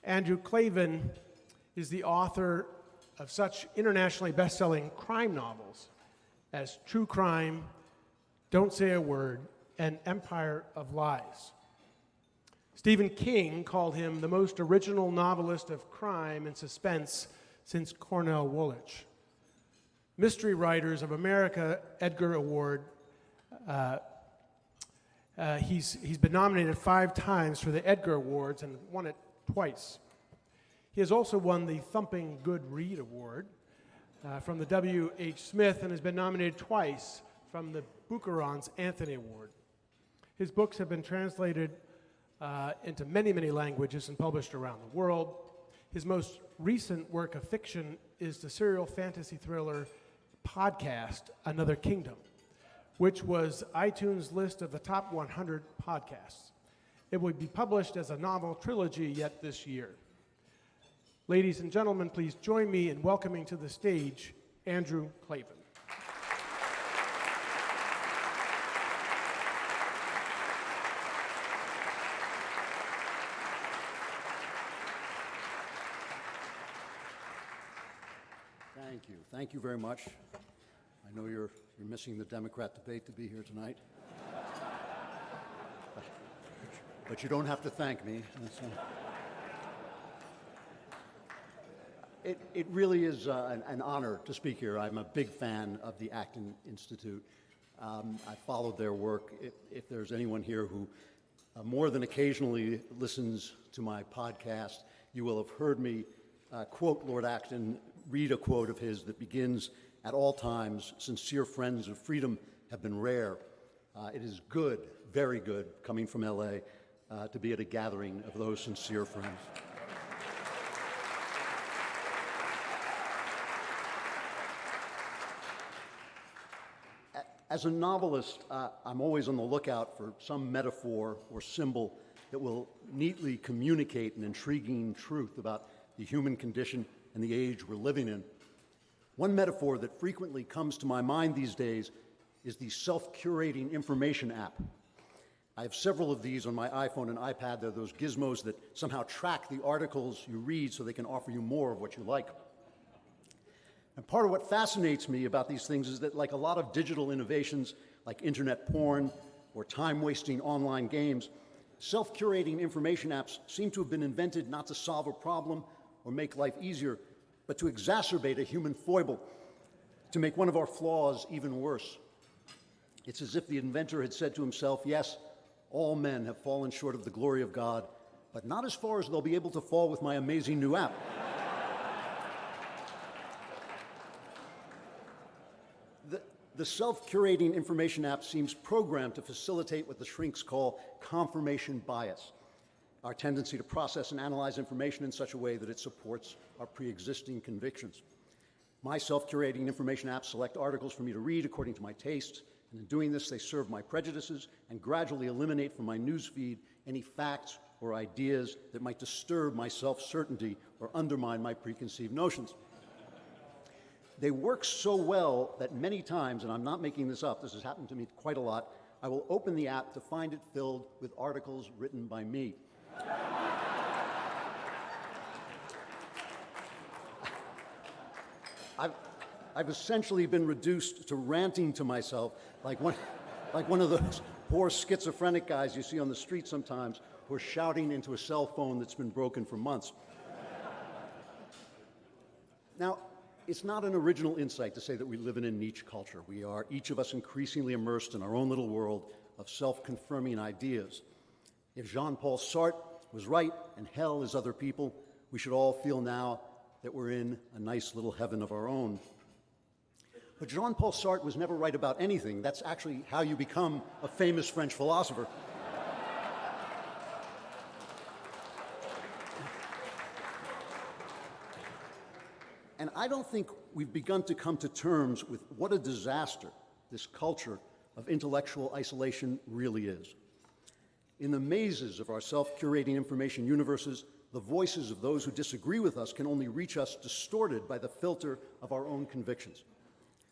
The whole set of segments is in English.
Andrew Klavan is the author of such internationally best-selling crime novels as True Crime, Don't Say a Word, and Empire of Lies. Stephen King called him the most original novelist of crime and suspense since Cornell Woolrich. Mystery Writers of America Edgar Award. He's been nominated 5 times for the Edgar Awards and won it twice. He has also won the Thumping Good Read Award from the W.H. Smith and has been nominated twice from the Bookeron's Anthony Award. His books have been translated into many, many languages and published around the world. His most recent work of fiction is the serial fantasy thriller podcast, Another Kingdom, which was iTunes' list of the top 100 podcasts. It will be published as a novel trilogy yet this year. Ladies and gentlemen, please join me in welcoming to the stage Andrew Klavan. Thank you. Thank you very much. I know you're missing the Democrat debate to be here tonight. But you don't have to thank me. It really is an honor to speak here. I'm a big fan of the Acton Institute. I followed their work. If there's anyone here who more than occasionally listens to my podcast, you will have heard me quote Lord Acton, read a quote of his that begins, "At all times, sincere friends of freedom have been rare." It is good, very good, coming from LA, to be at a gathering of those sincere friends. As a novelist, I'm always on the lookout for some metaphor or symbol that will neatly communicate an intriguing truth about the human condition and the age we're living in. One metaphor that frequently comes to my mind these days is the self-curating information app. I have several of these on my iPhone and iPad. They're those gizmos that somehow track the articles you read so they can offer you more of what you like. And part of what fascinates me about these things is that, like a lot of digital innovations, like internet porn or time-wasting online games, self-curating information apps seem to have been invented not to solve a problem or make life easier, but to exacerbate a human foible, to make one of our flaws even worse. It's as if the inventor had said to himself, yes, all men have fallen short of the glory of God, but not as far as they'll be able to fall with my amazing new app. The self-curating information app seems programmed to facilitate what the shrinks call confirmation bias, our tendency to process and analyze information in such a way that it supports our pre-existing convictions. My self-curating information apps select articles for me to read according to my tastes, and in doing this, they serve my prejudices and gradually eliminate from my newsfeed any facts or ideas that might disturb my self-certainty or undermine my preconceived notions. They work so well that many times, and I'm not making this up, this has happened to me quite a lot, I will open the app to find it filled with articles written by me. I've essentially been reduced to ranting to myself like one of those poor schizophrenic guys you see on the street sometimes who are shouting into a cell phone that's been broken for months. Now, it's not an original insight to say that we live in a niche culture. We are, each of us, increasingly immersed in our own little world of self-confirming ideas. If Jean-Paul Sartre was right and hell is other people, we should all feel now that we're in a nice little heaven of our own. But Jean-Paul Sartre was never right about anything. That's actually how you become a famous French philosopher. And I don't think we've begun to come to terms with what a disaster this culture of intellectual isolation really is. In the mazes of our self-curating information universes, the voices of those who disagree with us can only reach us distorted by the filter of our own convictions.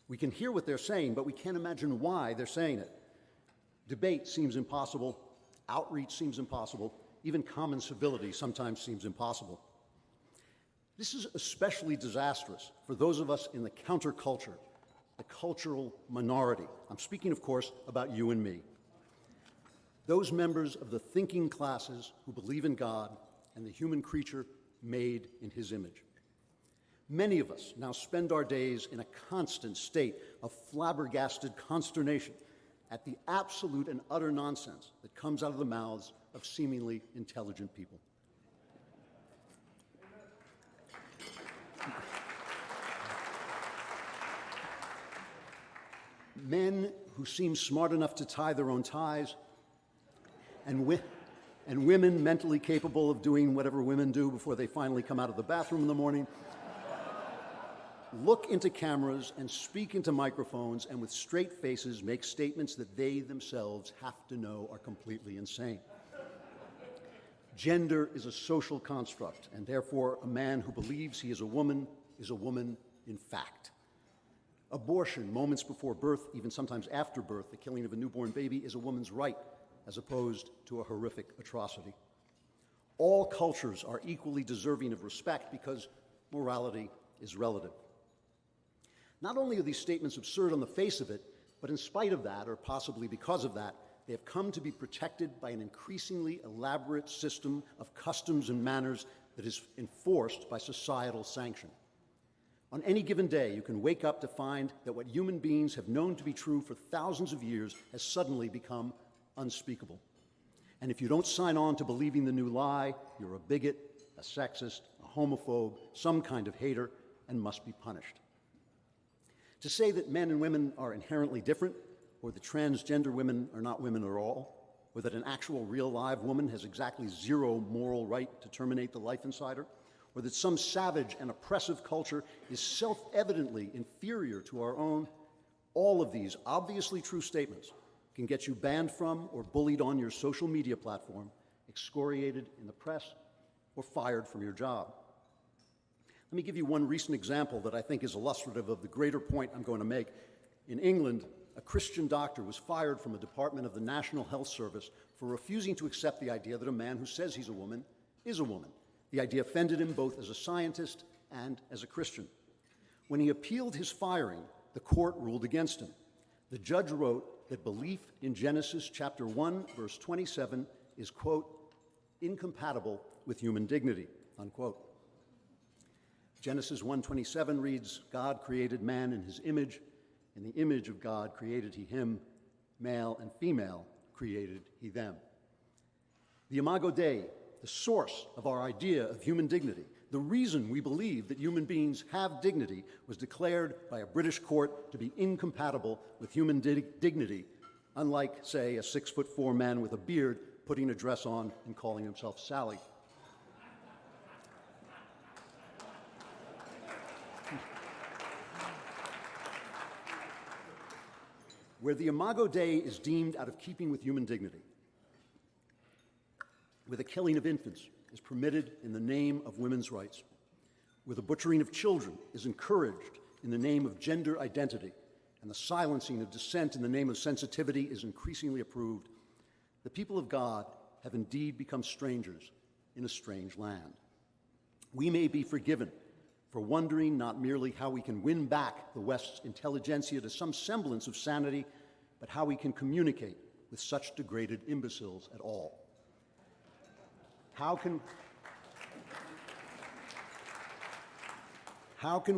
We can hear what they're saying, but we can't imagine why they're saying it. Debate seems impossible, outreach seems impossible, even common civility sometimes seems impossible. This is especially disastrous for those of us in the counterculture, the cultural minority. I'm speaking, of course, about you and me. Those members of the thinking classes who believe in God and the human creature made in his image. Many of us now spend our days in a constant state of flabbergasted consternation at the absolute and utter nonsense that comes out of the mouths of seemingly intelligent people. Men who seem smart enough to tie their own ties, and women mentally capable of doing whatever women do before they finally come out of the bathroom in the morning, look into cameras and speak into microphones and with straight faces make statements that they themselves have to know are completely insane. Gender is a social construct, and therefore a man who believes he is a woman in fact. Abortion, moments before birth, even sometimes after birth, the killing of a newborn baby, is a woman's right, as opposed to a horrific atrocity. All cultures are equally deserving of respect because morality is relative. Not only are these statements absurd on the face of it, but in spite of that, or possibly because of that, they have come to be protected by an increasingly elaborate system of customs and manners that is enforced by societal sanction. On any given day, you can wake up to find that what human beings have known to be true for thousands of years has suddenly become unspeakable. And if you don't sign on to believing the new lie, you're a bigot, a sexist, a homophobe, some kind of hater, and must be punished. To say that men and women are inherently different, or that transgender women are not women at all, or that an actual real live woman has exactly zero moral right to terminate the life inside her, or that some savage and oppressive culture is self-evidently inferior to our own, all of these obviously true statements can get you banned from or bullied on your social media platform, excoriated in the press, or fired from your job. Let me give you one recent example that I think is illustrative of the greater point I'm going to make. In England, a Christian doctor was fired from a department of the National Health Service for refusing to accept the idea that a man who says he's a woman is a woman. The idea offended him both as a scientist and as a Christian. When he appealed his firing, the court ruled against him. The judge wrote that belief in Genesis chapter 1, verse 27 is, quote, incompatible with human dignity, unquote. Genesis 1:27 reads, God created man in his image. In the image of God created he him, male and female created he them. The Imago Dei, the source of our idea of human dignity, the reason we believe that human beings have dignity, was declared by a British court to be incompatible with human dignity, unlike, say, a 6'4" man with a beard putting a dress on and calling himself Sally. Where the Imago Dei is deemed out of keeping with human dignity, where the killing of infants is permitted in the name of women's rights, where the butchering of children is encouraged in the name of gender identity, and the silencing of dissent in the name of sensitivity is increasingly approved, the people of God have indeed become strangers in a strange land. We may be forgiven for wondering not merely how we can win back the West's intelligentsia to some semblance of sanity, but how we can communicate with such degraded imbeciles at all. How can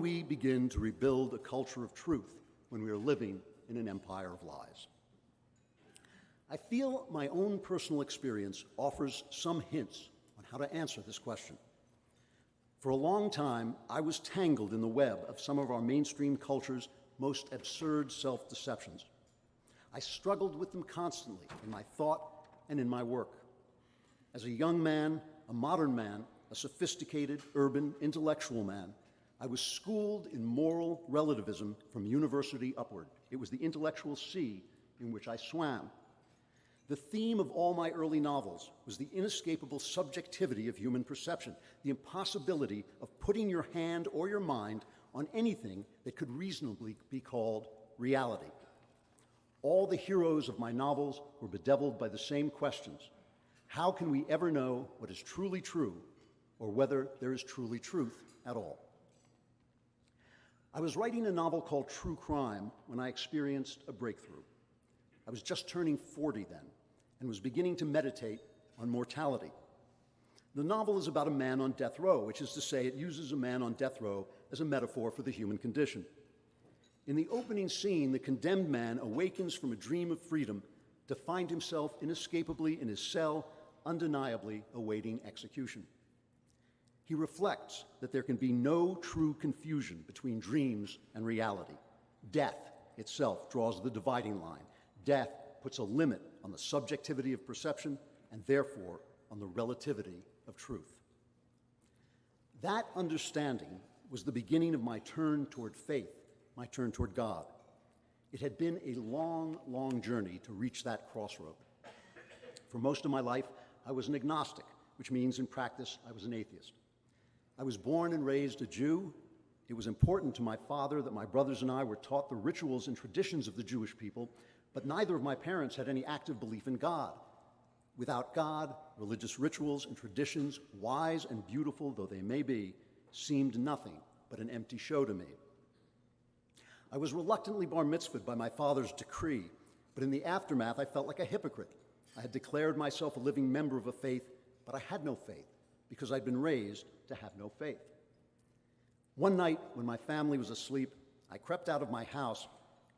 we begin to rebuild a culture of truth when we are living in an empire of lies? I feel my own personal experience offers some hints on how to answer this question. For a long time, I was tangled in the web of some of our mainstream culture's most absurd self-deceptions. I struggled with them constantly in my thought and in my work. As a young man, a modern man, a sophisticated, urban, intellectual man, I was schooled in moral relativism from university upward. It was the intellectual sea in which I swam. The theme of all my early novels was the inescapable subjectivity of human perception, the impossibility of putting your hand or your mind on anything that could reasonably be called reality. All the heroes of my novels were bedeviled by the same questions. How can we ever know what is truly true or whether there is truly truth at all? I was writing a novel called True Crime when I experienced a breakthrough. I was just turning 40 then and was beginning to meditate on mortality. The novel is about a man on death row, which is to say it uses a man on death row as a metaphor for the human condition. In the opening scene, the condemned man awakens from a dream of freedom to find himself inescapably in his cell, undeniably awaiting execution. He reflects that there can be no true confusion between dreams and reality. Death itself draws the dividing line. Death puts a limit on the subjectivity of perception and therefore on the relativity of truth. That understanding was the beginning of my turn toward faith, my turn toward God. It had been a long, long journey to reach that crossroad. For most of my life, I was an agnostic, which means in practice I was an atheist. I was born and raised a Jew. It was important to my father that my brothers and I were taught the rituals and traditions of the Jewish people, but neither of my parents had any active belief in God. Without God, religious rituals and traditions, wise and beautiful though they may be, seemed nothing but an empty show to me. I was reluctantly bar mitzvahed by my father's decree, but in the aftermath I felt like a hypocrite. I had declared myself a living member of a faith, but I had no faith because I'd been raised to have no faith. One night when my family was asleep, I crept out of my house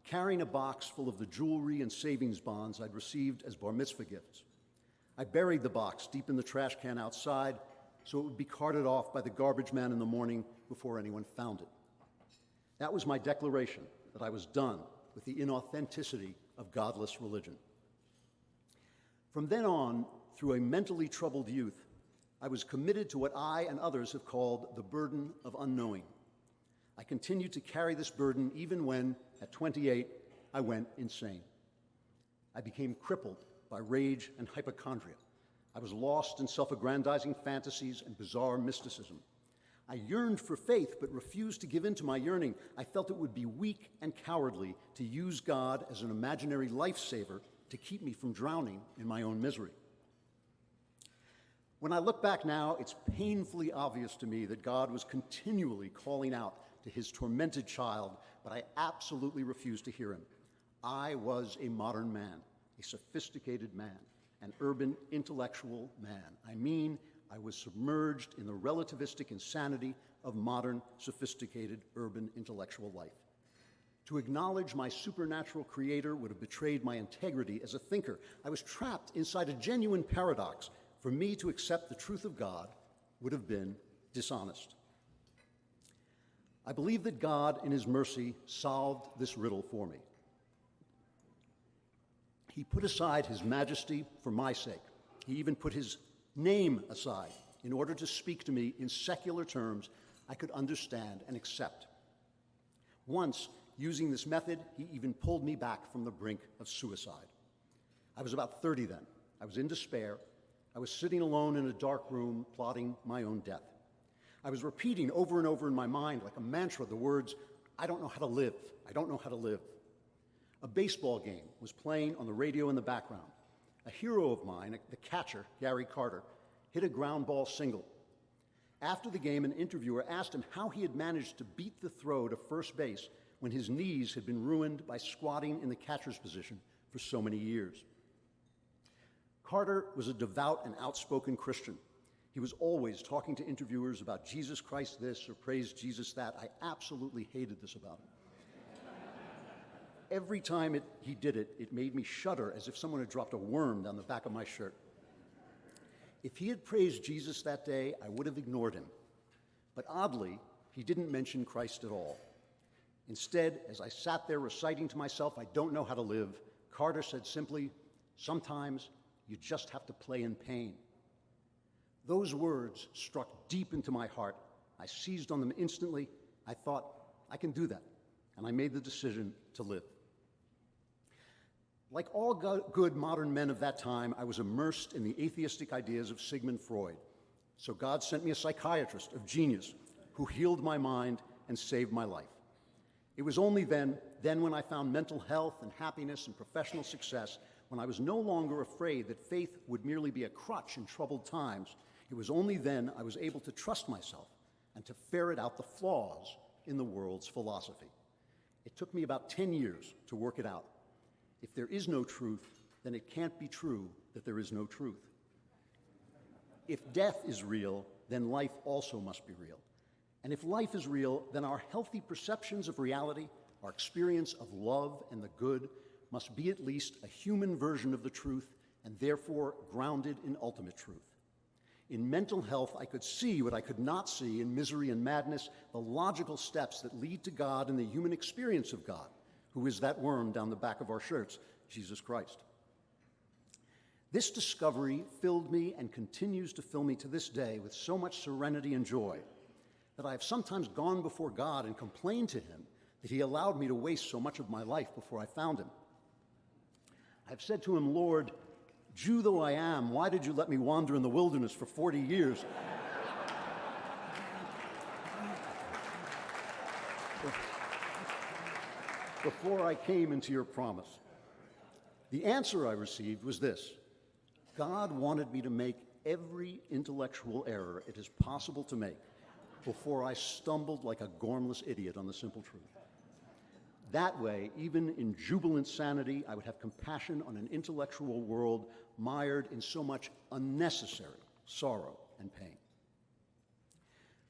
carrying a box full of the jewelry and savings bonds I'd received as bar mitzvah gifts. I buried the box deep in the trash can outside so it would be carted off by the garbage man in the morning before anyone found it. That was my declaration that I was done with the inauthenticity of godless religion. From then on, through a mentally troubled youth, I was committed to what I and others have called the burden of unknowing. I continued to carry this burden even when, at 28, I went insane. I became crippled by rage and hypochondria. I was lost in self-aggrandizing fantasies and bizarre mysticism. I yearned for faith, but refused to give in to my yearning. I felt it would be weak and cowardly to use God as an imaginary lifesaver to keep me from drowning in my own misery. When I look back now, it's painfully obvious to me that God was continually calling out to his tormented child, but I absolutely refused to hear him. I was a modern man, a sophisticated man, an urban intellectual man. I mean, I was submerged in the relativistic insanity of modern, sophisticated, urban intellectual life. To acknowledge my supernatural creator would have betrayed my integrity as a thinker. I was trapped inside a genuine paradox. For me to accept the truth of God would have been dishonest. I believe that God, in his mercy, solved this riddle for me. He put aside his majesty for my sake. He even put his name aside in order to speak to me in secular terms I could understand and accept. Once, using this method, he even pulled me back from the brink of suicide. I was about 30 then. I was in despair. I was sitting alone in a dark room, plotting my own death. I was repeating over and over in my mind, like a mantra, the words, "I don't know how to live. I don't know how to live." A baseball game was playing on the radio in the background. A hero of mine, the catcher, Gary Carter, hit a ground ball single. After the game, an interviewer asked him how he had managed to beat the throw to first base when his knees had been ruined by squatting in the catcher's position for so many years. Carter was a devout and outspoken Christian. He was always talking to interviewers about Jesus Christ this or praise Jesus that. I absolutely hated this about him. Every time he did it, it made me shudder as if someone had dropped a worm down the back of my shirt. If he had praised Jesus that day, I would have ignored him. But oddly, he didn't mention Christ at all. Instead, as I sat there reciting to myself, "I don't know how to live," Carter said simply, "Sometimes you just have to play in pain." Those words struck deep into my heart. I seized on them instantly. I thought, I can do that. And I made the decision to live. Like all good modern men of that time, I was immersed in the atheistic ideas of Sigmund Freud. So God sent me a psychiatrist of genius who healed my mind and saved my life. It was only then when I found mental health and happiness and professional success, when I was no longer afraid that faith would merely be a crutch in troubled times, it was only then I was able to trust myself and to ferret out the flaws in the world's philosophy. It took me about 10 years to work it out. If there is no truth, then it can't be true that there is no truth. If death is real, then life also must be real. And if life is real, then our healthy perceptions of reality, our experience of love and the good, must be at least a human version of the truth and therefore grounded in ultimate truth. In mental health, I could see what I could not see in misery and madness, the logical steps that lead to God and the human experience of God, who is that worm down the back of our shirts, Jesus Christ. This discovery filled me and continues to fill me to this day with so much serenity and joy that I have sometimes gone before God and complained to him that he allowed me to waste so much of my life before I found him. I've said to him, Lord, Jew though I am, why did you let me wander in the wilderness for 40 years? Before I came into your promise. The answer I received was this: God wanted me to make every intellectual error it is possible to make before I stumbled like a gormless idiot on the simple truth. That way, even in jubilant sanity, I would have compassion on an intellectual world mired in so much unnecessary sorrow and pain.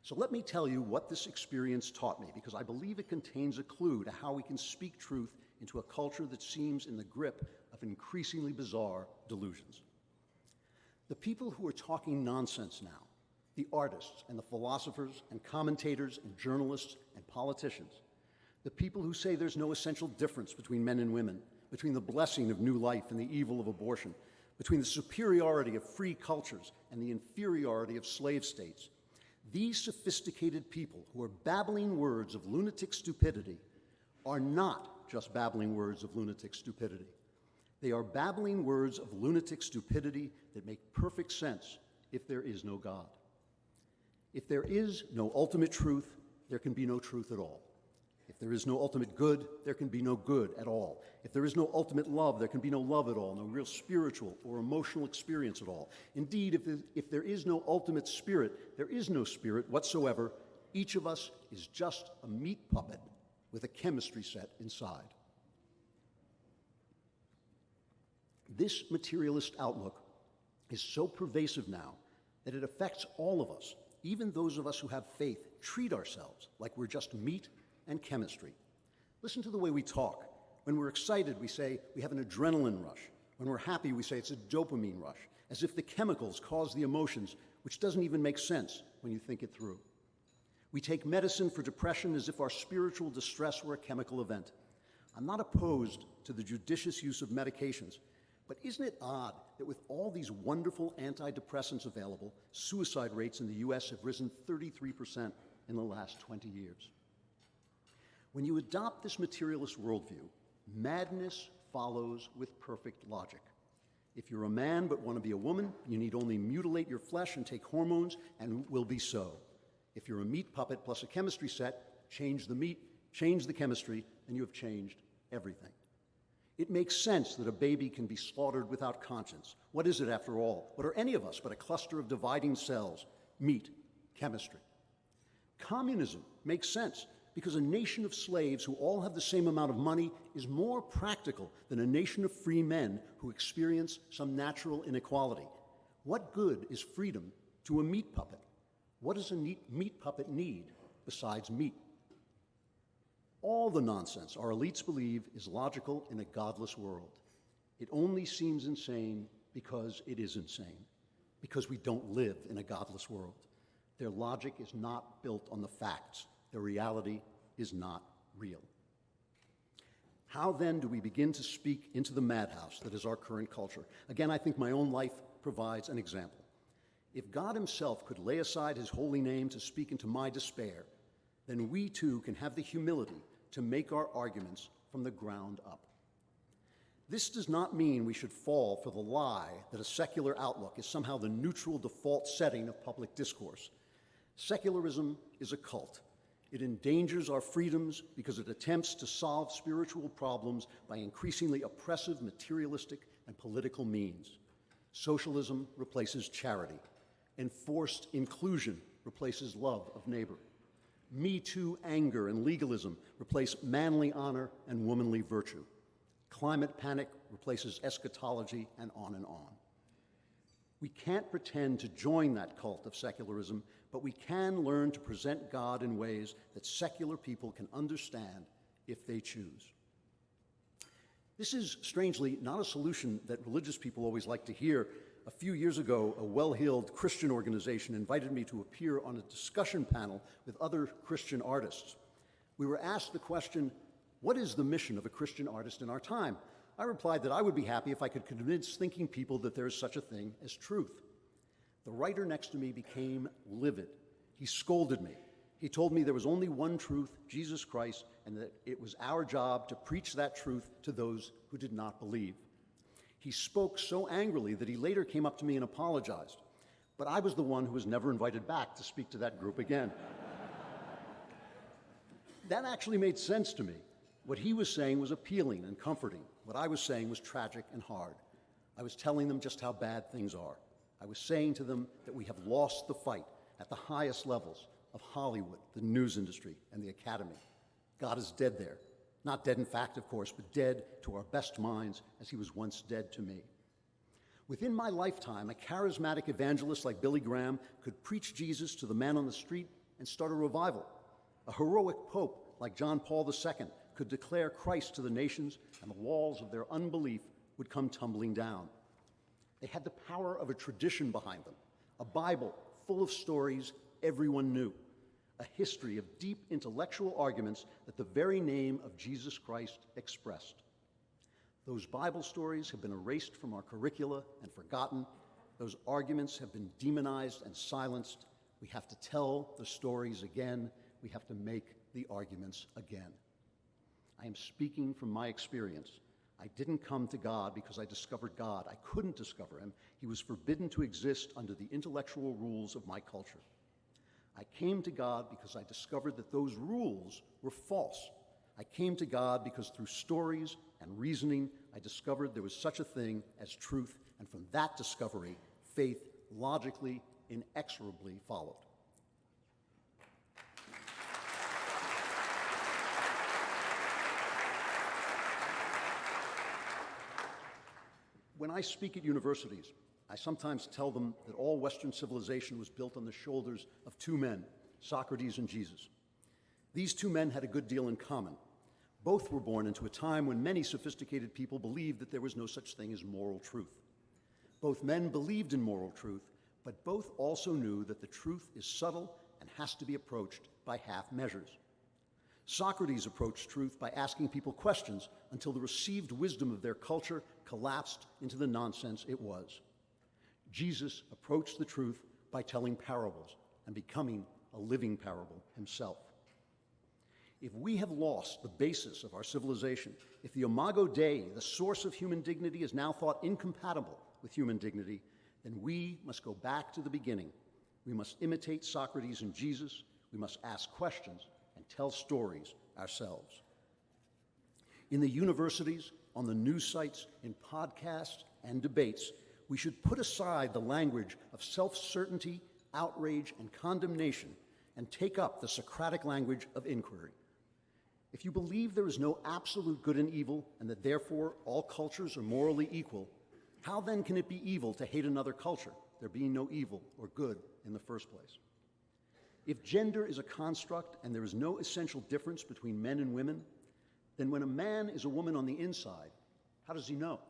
So let me tell you what this experience taught me, because I believe it contains a clue to how we can speak truth into a culture that seems in the grip of increasingly bizarre delusions. The people who are talking nonsense now, the artists and the philosophers and commentators and journalists and politicians, the people who say there's no essential difference between men and women, between the blessing of new life and the evil of abortion, between the superiority of free cultures and the inferiority of slave states, these sophisticated people who are babbling words of lunatic stupidity are not just babbling words of lunatic stupidity. They are babbling words of lunatic stupidity that make perfect sense if there is no God. If there is no ultimate truth, there can be no truth at all. If there is no ultimate good, there can be no good at all. If there is no ultimate love, there can be no love at all, no real spiritual or emotional experience at all. Indeed, if there is no ultimate spirit, there is no spirit whatsoever. Each of us is just a meat puppet with a chemistry set inside. This materialist outlook is so pervasive now that it affects all of us. Even those of us who have faith treat ourselves like we're just meat and chemistry. Listen to the way we talk. When we're excited, we say we have an adrenaline rush. When we're happy, we say it's a dopamine rush, as if the chemicals cause the emotions, which doesn't even make sense when you think it through. We take medicine for depression as if our spiritual distress were a chemical event. I'm not opposed to the judicious use of medications, but isn't it odd that with all these wonderful antidepressants available, suicide rates in the US have risen 33% in the last 20 years? When you adopt this materialist worldview, madness follows with perfect logic. If you're a man but want to be a woman, you need only mutilate your flesh and take hormones and will be so. If you're a meat puppet plus a chemistry set, change the meat, change the chemistry, and you have changed everything. It makes sense that a baby can be slaughtered without conscience. What is it, after all? What are any of us but a cluster of dividing cells? Meat, chemistry. Communism makes sense because a nation of slaves who all have the same amount of money is more practical than a nation of free men who experience some natural inequality. What good is freedom to a meat puppet? What does a meat puppet need besides meat? All the nonsense our elites believe is logical in a godless world. It only seems insane because it is insane, because we don't live in a godless world. Their logic is not built on the facts. Their reality is not real. How then do we begin to speak into the madhouse that is our current culture? Again, I think my own life provides an example. If God himself could lay aside his holy name to speak into my despair, then we too can have the humility to make our arguments from the ground up. This does not mean we should fall for the lie that a secular outlook is somehow the neutral default setting of public discourse. Secularism is a cult. It endangers our freedoms because it attempts to solve spiritual problems by increasingly oppressive, materialistic, and political means. Socialism replaces charity. Enforced inclusion replaces love of neighbor. Me Too anger and legalism replace manly honor and womanly virtue. Climate panic replaces eschatology, and on and on. We can't pretend to join that cult of secularism, but we can learn to present God in ways that secular people can understand if they choose. This is, strangely, not a solution that religious people always like to hear. A few years ago, a well-heeled Christian organization invited me to appear on a discussion panel with other Christian artists. We were asked the question, what is the mission of a Christian artist in our time? I replied that I would be happy if I could convince thinking people that there is such a thing as truth. The writer next to me became livid. He scolded me. He told me there was only one truth, Jesus Christ, and that it was our job to preach that truth to those who did not believe. He spoke so angrily that he later came up to me and apologized. But I was the one who was never invited back to speak to that group again. That actually made sense to me. What he was saying was appealing and comforting. What I was saying was tragic and hard. I was telling them just how bad things are. I was saying to them that we have lost the fight at the highest levels of Hollywood, the news industry, and the academy. God is dead there. Not dead in fact, of course, but dead to our best minds as he was once dead to me. Within my lifetime, a charismatic evangelist like Billy Graham could preach Jesus to the man on the street and start a revival. A heroic pope like John Paul II could declare Christ to the nations, and the walls of their unbelief would come tumbling down. They had the power of a tradition behind them, a Bible full of stories everyone knew, a history of deep intellectual arguments that the very name of Jesus Christ expressed. Those Bible stories have been erased from our curricula and forgotten. Those arguments have been demonized and silenced. We have to tell the stories again. We have to make the arguments again. I am speaking from my experience. I didn't come to God because I discovered God. I couldn't discover him. He was forbidden to exist under the intellectual rules of my culture. I came to God because I discovered that those rules were false. I came to God because through stories and reasoning, I discovered there was such a thing as truth, and from that discovery, faith logically, inexorably followed. When I speak at universities, I sometimes tell them that all Western civilization was built on the shoulders of two men, Socrates and Jesus. These two men had a good deal in common. Both were born into a time when many sophisticated people believed that there was no such thing as moral truth. Both men believed in moral truth, but both also knew that the truth is subtle and has to be approached by half measures. Socrates approached truth by asking people questions until the received wisdom of their culture collapsed into the nonsense it was. Jesus approached the truth by telling parables and becoming a living parable himself. If we have lost the basis of our civilization, if the imago Dei, the source of human dignity, is now thought incompatible with human dignity, then we must go back to the beginning. We must imitate Socrates and Jesus. We must ask questions and tell stories ourselves. In the universities, on the news sites, in podcasts and debates, we should put aside the language of self-certainty, outrage, and condemnation and take up the Socratic language of inquiry. If you believe there is no absolute good and evil and that therefore all cultures are morally equal, how then can it be evil to hate another culture, there being no evil or good in the first place? If gender is a construct and there is no essential difference between men and women, then when a man is a woman on the inside, how does he know?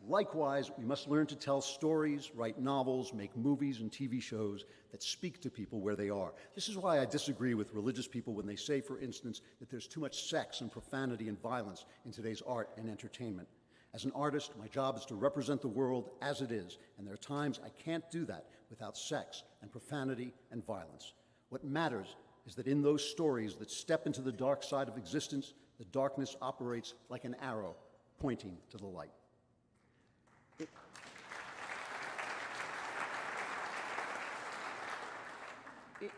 Likewise, we must learn to tell stories, write novels, make movies and TV shows that speak to people where they are. This is why I disagree with religious people when they say, for instance, that there's too much sex and profanity and violence in today's art and entertainment. As an artist, my job is to represent the world as it is, and there are times I can't do that without sex and profanity and violence. What matters is that in those stories that step into the dark side of existence, the darkness operates like an arrow pointing to the light.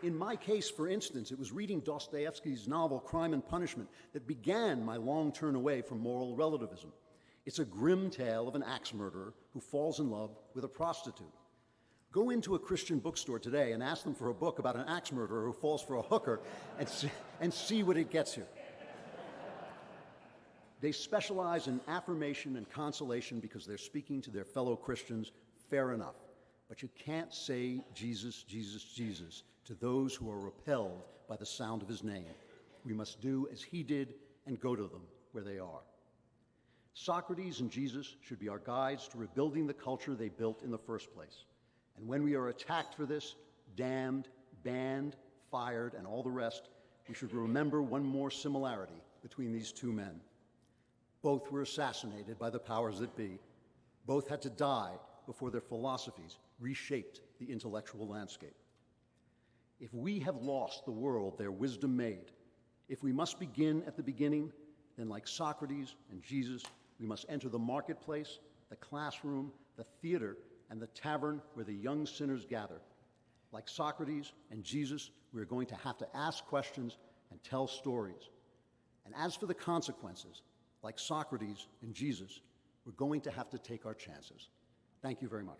In my case, for instance, it was reading Dostoevsky's novel Crime and Punishment that began my long turn away from moral relativism. It's a grim tale of an axe murderer who falls in love with a prostitute. Go into a Christian bookstore today and ask them for a book about an axe murderer who falls for a hooker and see what it gets you. They specialize in affirmation and consolation because they're speaking to their fellow Christians. Fair enough. But you can't say Jesus, Jesus, Jesus to those who are repelled by the sound of his name. We must do as he did and go to them where they are. Socrates and Jesus should be our guides to rebuilding the culture they built in the first place. And when we are attacked for this, damned, banned, fired, and all the rest, we should remember one more similarity between these two men. Both were assassinated by the powers that be. Both had to die before their philosophies reshaped the intellectual landscape. If we have lost the world their wisdom made, if we must begin at the beginning, then like Socrates and Jesus, we must enter the marketplace, the classroom, the theater, and the tavern where the young sinners gather. Like Socrates and Jesus, we're going to have to ask questions and tell stories. And as for the consequences, like Socrates and Jesus, we're going to have to take our chances. Thank you very much.